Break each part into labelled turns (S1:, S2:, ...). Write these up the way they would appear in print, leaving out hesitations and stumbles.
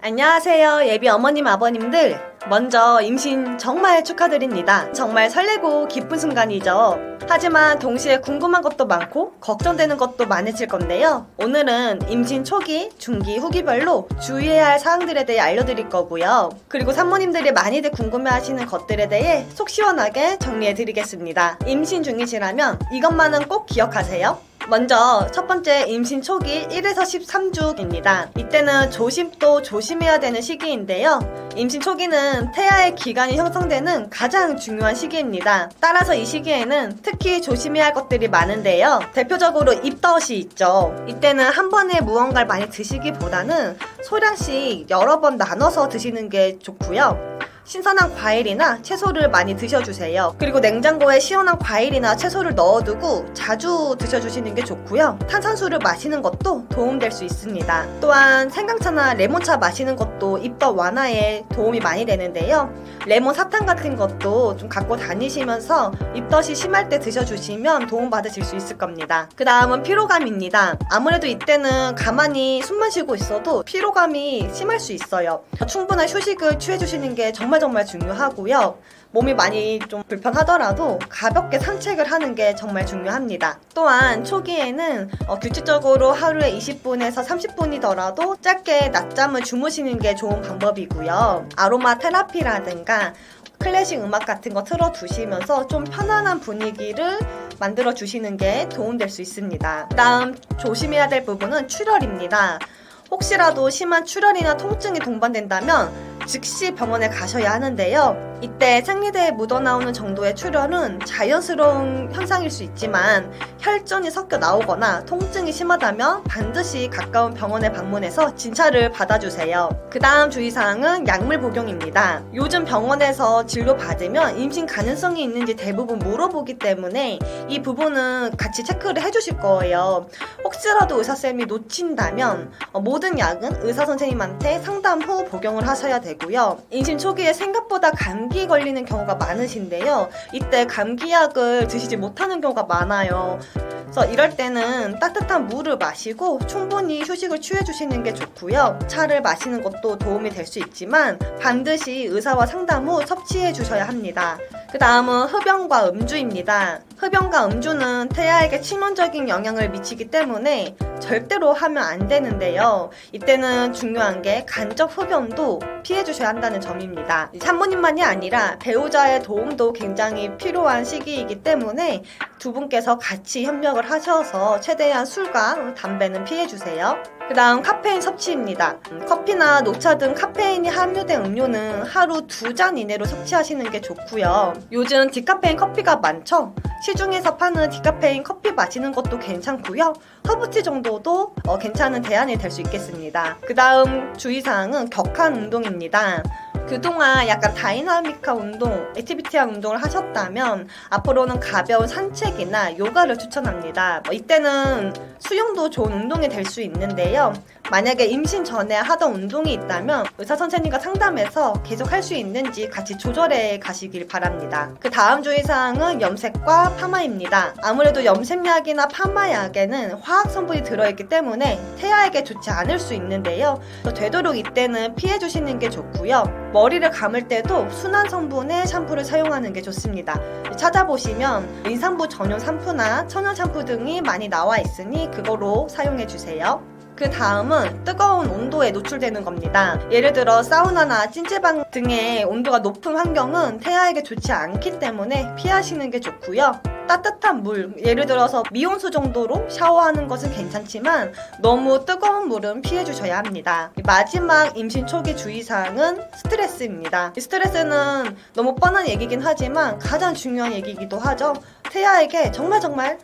S1: 안녕하세요, 예비 어머님 아버님들. 먼저 임신 정말 축하드립니다. 정말 설레고 기쁜 순간이죠. 하지만 동시에 궁금한 것도 많고 걱정되는 것도 많으실 건데요. 오늘은 임신 초기, 중기, 후기별로 주의해야 할 사항들에 대해 알려드릴 거고요. 그리고 산모님들이 많이들 궁금해하시는 것들에 대해 속 시원하게 정리해드리겠습니다. 임신 중이시라면 이것만은 꼭 기억하세요. 먼저 첫 번째, 임신 초기 1에서 13주입니다. 이때는 조심도 조심해야 되는 시기인데요. 임신 초기는 태아의 기관이 형성되는 가장 중요한 시기입니다. 따라서 이 시기에는 특히 조심해야 할 것들이 많은데요. 대표적으로 입덧이 있죠. 이때는 한 번에 무언가를 많이 드시기보다는 소량씩 여러 번 나눠서 드시는 게 좋고요. 신선한 과일이나 채소를 많이 드셔주세요. 그리고 냉장고에 시원한 과일이나 채소를 넣어두고 자주 드셔주시는 게 좋고요. 탄산수를 마시는 것도 도움될 수 있습니다. 또한 생강차나 레몬차 마시는 것도 입덧 완화에 도움이 많이 되는데요. 레몬 사탕 같은 것도 좀 갖고 다니시면서 입덧이 심할 때 드셔주시면 도움받으실 수 있을 겁니다. 그 다음은 피로감입니다. 아무래도 이때는 가만히 숨만 쉬고 있어도 피로감이 심할 수 있어요. 충분한 휴식을 취해주시는 게 정말 중요하고요. 몸이 많이 좀 불편하더라도 가볍게 산책을 하는 게 정말 중요합니다. 또한 초기에는 규칙적으로 하루에 20분에서 30분이더라도 짧게 낮잠을 주무시는 게 좋은 방법이고요. 아로마 테라피라든가 클래식 음악 같은 거 틀어두시면서 좀 편안한 분위기를 만들어 주시는 게 도움될 수 있습니다. 다음 조심해야 될 부분은 출혈입니다. 혹시라도 심한 출혈이나 통증이 동반된다면 즉시 병원에 가셔야 하는데요. 이때 생리대에 묻어나오는 정도의 출혈은 자연스러운 현상일 수 있지만 혈전이 섞여 나오거나 통증이 심하다면 반드시 가까운 병원에 방문해서 진찰을 받아주세요. 그 다음 주의사항은 약물 복용입니다. 요즘 병원에서 진료 받으면 임신 가능성이 있는지 대부분 물어보기 때문에 이 부분은 같이 체크를 해주실 거예요. 혹시라도 의사쌤이 놓친다면 모든 약은 의사선생님한테 상담 후 복용을 하셔야 되고요. 임신 초기에 생각보다 감기 걸리는 경우가 많으신데요. 이때 감기약을 드시지 못하는 경우가 많아요. 그래서 이럴 때는 따뜻한 물을 마시고 충분히 휴식을 취해주시는 게 좋고요. 차를 마시는 것도 도움이 될 수 있지만 반드시 의사와 상담 후 섭취해 주셔야 합니다. 그 다음은 흡연과 음주입니다. 흡연과 음주는 태아에게 치명적인 영향을 미치기 때문에 절대로 하면 안 되는데요. 이때는 중요한 게 간접 흡연도 피해 주셔야 한다는 점입니다. 산모님만이 아니라 배우자의 도움도 굉장히 필요한 시기이기 때문에 두 분께서 같이 협력을 하셔서 최대한 술과 담배는 피해 주세요. 그 다음 카페인 섭취입니다. 커피나 녹차 등 카페인이 함유된 음료는 하루 2잔 이내로 섭취하시는 게 좋고요. 요즘 디카페인 커피가 많죠? 시중에서 파는 디카페인 커피 마시는 것도 괜찮고요. 허브티 정도도 괜찮은 대안이 될 수 있겠습니다. 그 다음 주의사항은 격한 운동입니다. 그동안 약간 다이나믹한 운동, 액티비티한 운동을 하셨다면 앞으로는 가벼운 산책이나 요가를 추천합니다. 이때는 수영도 좋은 운동이 될 수 있는데요. 만약에 임신 전에 하던 운동이 있다면 의사 선생님과 상담해서 계속 할 수 있는지 같이 조절해 가시길 바랍니다. 그 다음 주의사항은 염색과 파마입니다. 아무래도 염색약이나 파마약에는 화학 성분이 들어있기 때문에 태아에게 좋지 않을 수 있는데요. 되도록 이때는 피해 주시는 게 좋고요. 머리를 감을 때도 순한 성분의 샴푸를 사용하는 게 좋습니다. 찾아보시면 임산부 전용 샴푸나 천연 샴푸 등이 많이 나와 있으니 그거로 사용해 주세요. 그 다음은 뜨거운 온도에 노출되는 겁니다. 예를 들어 사우나나 찜질방 등의 온도가 높은 환경은 태아에게 좋지 않기 때문에 피하시는 게 좋고요. 따뜻한 물, 예를 들어서 미온수 정도로 샤워하는 것은 괜찮지만 너무 뜨거운 물은 피해 주셔야 합니다. 마지막 임신 초기 주의사항은 스트레스입니다. 이 스트레스는 너무 뻔한 얘기긴 하지만 가장 중요한 얘기이기도 하죠. 태아에게 정말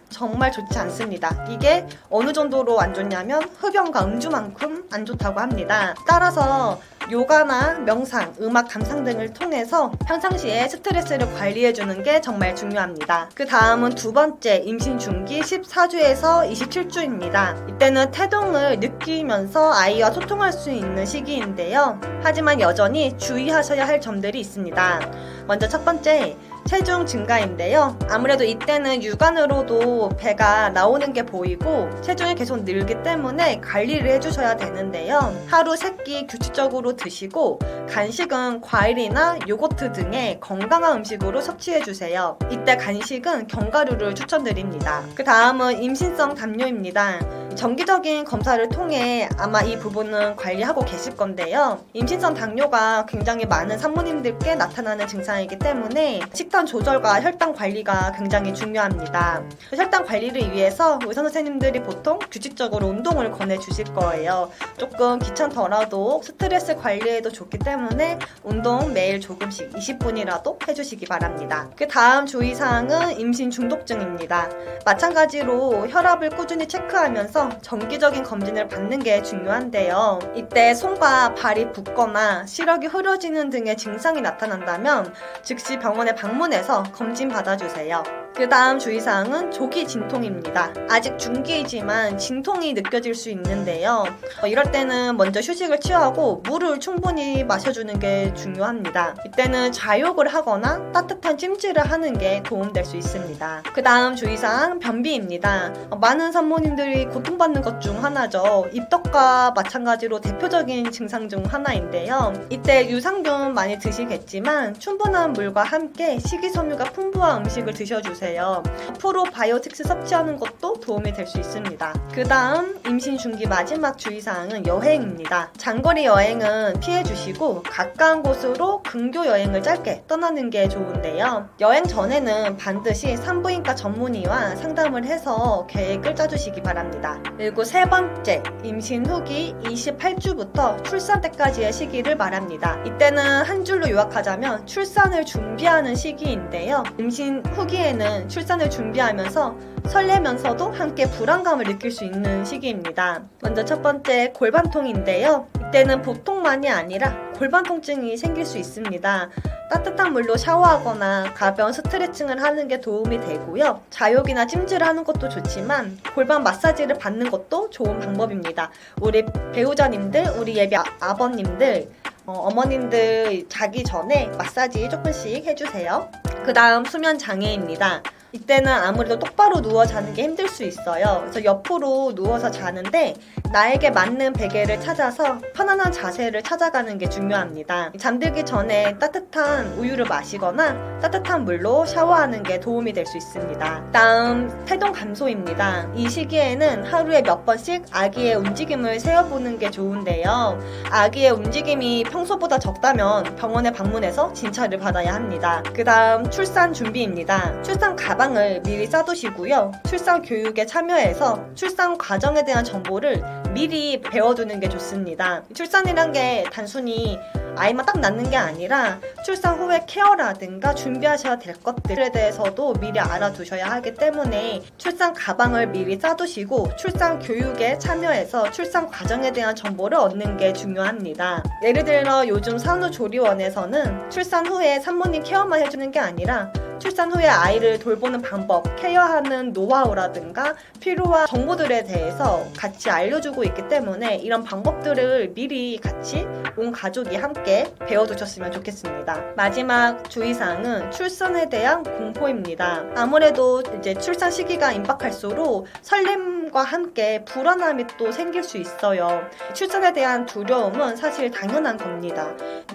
S1: 좋지 않습니다. 이게 어느 정도로 안 좋냐면 흡연과 음주만큼 안 좋다고 합니다. 따라서 요가나 명상, 음악 감상 등을 통해서 평상시에 스트레스를 관리해주는 게 정말 중요합니다. 그 다음은 두 번째, 임신 중기 14주에서 27주입니다. 이때는 태동을 느끼면서 아이와 소통할 수 있는 시기인데요. 하지만 여전히 주의하셔야 할 점들이 있습니다. 먼저 첫 번째, 체중 증가인데요. 아무래도 이때는 육안으로도 배가 나오는 게 보이고 체중이 계속 늘기 때문에 관리를 해주셔야 되는데요. 하루 3끼 규칙적으로 드시고 간식은 과일이나 요거트 등의 건강한 음식으로 섭취해주세요. 이때 간식은 견과류를 추천드립니다. 그 다음은 임신성 담요입니다. 정기적인 검사를 통해 아마 이 부분은 관리하고 계실 건데요. 임신성 당뇨가 굉장히 많은 산모님들께 나타나는 증상이기 때문에 식단 조절과 혈당 관리가 굉장히 중요합니다. 혈당 관리를 위해서 의사 선생님들이 보통 규칙적으로 운동을 권해주실 거예요. 조금 귀찮더라도 스트레스 관리에도 좋기 때문에 운동 매일 조금씩 20분이라도 해주시기 바랍니다. 그 다음 주의사항은 임신 중독증입니다. 마찬가지로 혈압을 꾸준히 체크하면서 정기적인 검진을 받는 게 중요한데요. 이때 손과 발이 붓거나 시력이 흐려지는 등의 증상이 나타난다면 즉시 병원에 방문해서 검진 받아주세요. 그 다음 주의사항은 조기 진통입니다. 아직 중기이지만 진통이 느껴질 수 있는데요. 이럴 때는 먼저 휴식을 취하고 물을 충분히 마셔주는 게 중요합니다. 이때는 자욕을 하거나 따뜻한 찜질을 하는 게 도움될 수 있습니다. 그 다음 주의사항 변비입니다. 많은 산모님들이 고통받는 것 중 하나죠. 입덧과 마찬가지로 대표적인 증상 중 하나인데요. 이때 유산균 많이 드시겠지만 충분한 물과 함께 식이섬유가 풍부한 음식을 드셔주세요. 프로바이오틱스 섭취하는 것도 도움이 될 수 있습니다. 그 다음 임신 중기 마지막 주의사항은 여행입니다. 장거리 여행은 피해주시고 가까운 곳으로 근교 여행을 짧게 떠나는 게 좋은데요. 여행 전에는 반드시 산부인과 전문의와 상담을 해서 계획을 짜주시기 바랍니다. 그리고 세 번째, 임신 후기 28주부터 출산 때까지의 시기를 말합니다. 이때는 한 줄로 요약하자면 출산을 준비하는 시기인데요. 임신 후기에는 출산을 준비하면서 설레면서도 함께 불안감을 느낄 수 있는 시기입니다. 먼저 첫 번째, 골반통인데요. 이때는 보통만이 아니라 골반 통증이 생길 수 있습니다. 따뜻한 물로 샤워하거나 가벼운 스트레칭을 하는 게 도움이 되고요. 자욕이나 찜질을 하는 것도 좋지만 골반 마사지를 받는 것도 좋은 방법입니다. 우리 배우자님들, 우리 예비 아버님들, 어머님들 자기 전에 마사지 조금씩 해주세요. 그 다음 수면 장애입니다. 이때는 아무래도 똑바로 누워 자는 게 힘들 수 있어요. 그래서 옆으로 누워서 자는데 나에게 맞는 베개를 찾아서 편안한 자세를 찾아가는 게 중요합니다. 잠들기 전에 따뜻한 우유를 마시거나 따뜻한 물로 샤워하는 게 도움이 될 수 있습니다. 다음 태동 감소입니다. 이 시기에는 하루에 몇 번씩 아기의 움직임을 세어보는 게 좋은데요. 아기의 움직임이 평소보다 적다면 병원에 방문해서 진찰을 받아야 합니다. 그 다음 출산 준비입니다. 출산 가방을 미리 싸두시고요. 출산 교육에 참여해서 출산 과정에 대한 정보를 미리 배워두는 게 좋습니다. 출산이란 게 단순히 아이만 딱 낳는 게 아니라 출산 후에 케어라든가 준비하셔야 될 것들에 대해서도 미리 알아두셔야 하기 때문에 출산 가방을 미리 싸두시고 출산 교육에 참여해서 출산 과정에 대한 정보를 얻는 게 중요합니다. 예를 들어 요즘 산후조리원에서는 출산 후에 산모님 케어만 해주는 게 아니라 출산 후에 아이를 돌보는 방법, 케어하는 노하우라든가 필요한 정보들에 대해서 같이 알려주고 있기 때문에 이런 방법들을 미리 같이 온 가족이 함께 배워두셨으면 좋겠습니다. 마지막 주의사항은 출산에 대한 공포입니다. 아무래도 이제 출산 시기가 임박할수록 설렘과 함께 불안함이 또 생길 수 있어요. 출산에 대한 두려움은 사실 당연한 겁니다.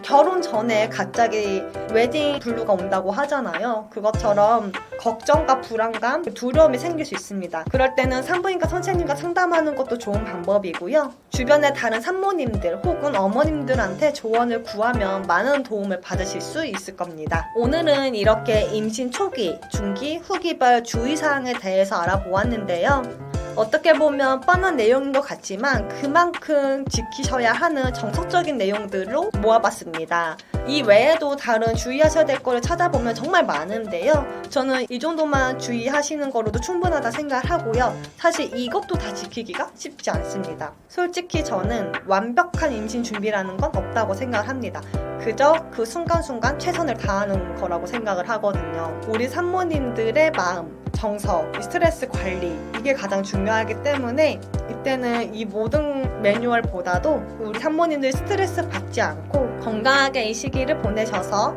S1: 결혼 전에 갑자기 웨딩 블루가 온다고 하잖아요. 그것처럼 걱정과 불안감, 두려움이 생길 수 있습니다. 그럴 때는 산부인과 선생님과 상담하는 것도 좋은 방법이고요. 주변의 다른 산모님들 혹은 어머님들한테 조언을 구하면 많은 도움을 받으실 수 있을 겁니다. 오늘은 이렇게 임신 초기, 중기, 후기별 주의사항에 대해서 알아보았는데요. 어떻게 보면 뻔한 내용인 것 같지만 그만큼 지키셔야 하는 정석적인 내용들로 모아봤습니다. 이 외에도 다른 주의하셔야 될 거를 찾아보면 정말 많은데요. 저는 이 정도만 주의하시는 거로도 충분하다 생각하고요. 사실 이것도 다 지키기가 쉽지 않습니다. 솔직히 저는 완벽한 임신 준비라는 건 없다고 생각합니다. 그저 그 순간순간 최선을 다하는 거라고 생각을 하거든요. 우리 산모님들의 마음, 정서, 스트레스 관리 이게 가장 중요하기 때문에 이때는 이 모든 매뉴얼보다도 우리 산모님들 스트레스 받지 않고 건강하게 이 시기를 보내셔서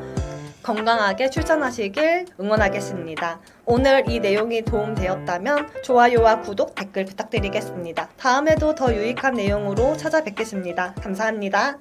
S1: 건강하게 출산하시길 응원하겠습니다. 오늘 이 내용이 도움되었다면 좋아요와 구독, 댓글 부탁드리겠습니다. 다음에도 더 유익한 내용으로 찾아뵙겠습니다. 감사합니다.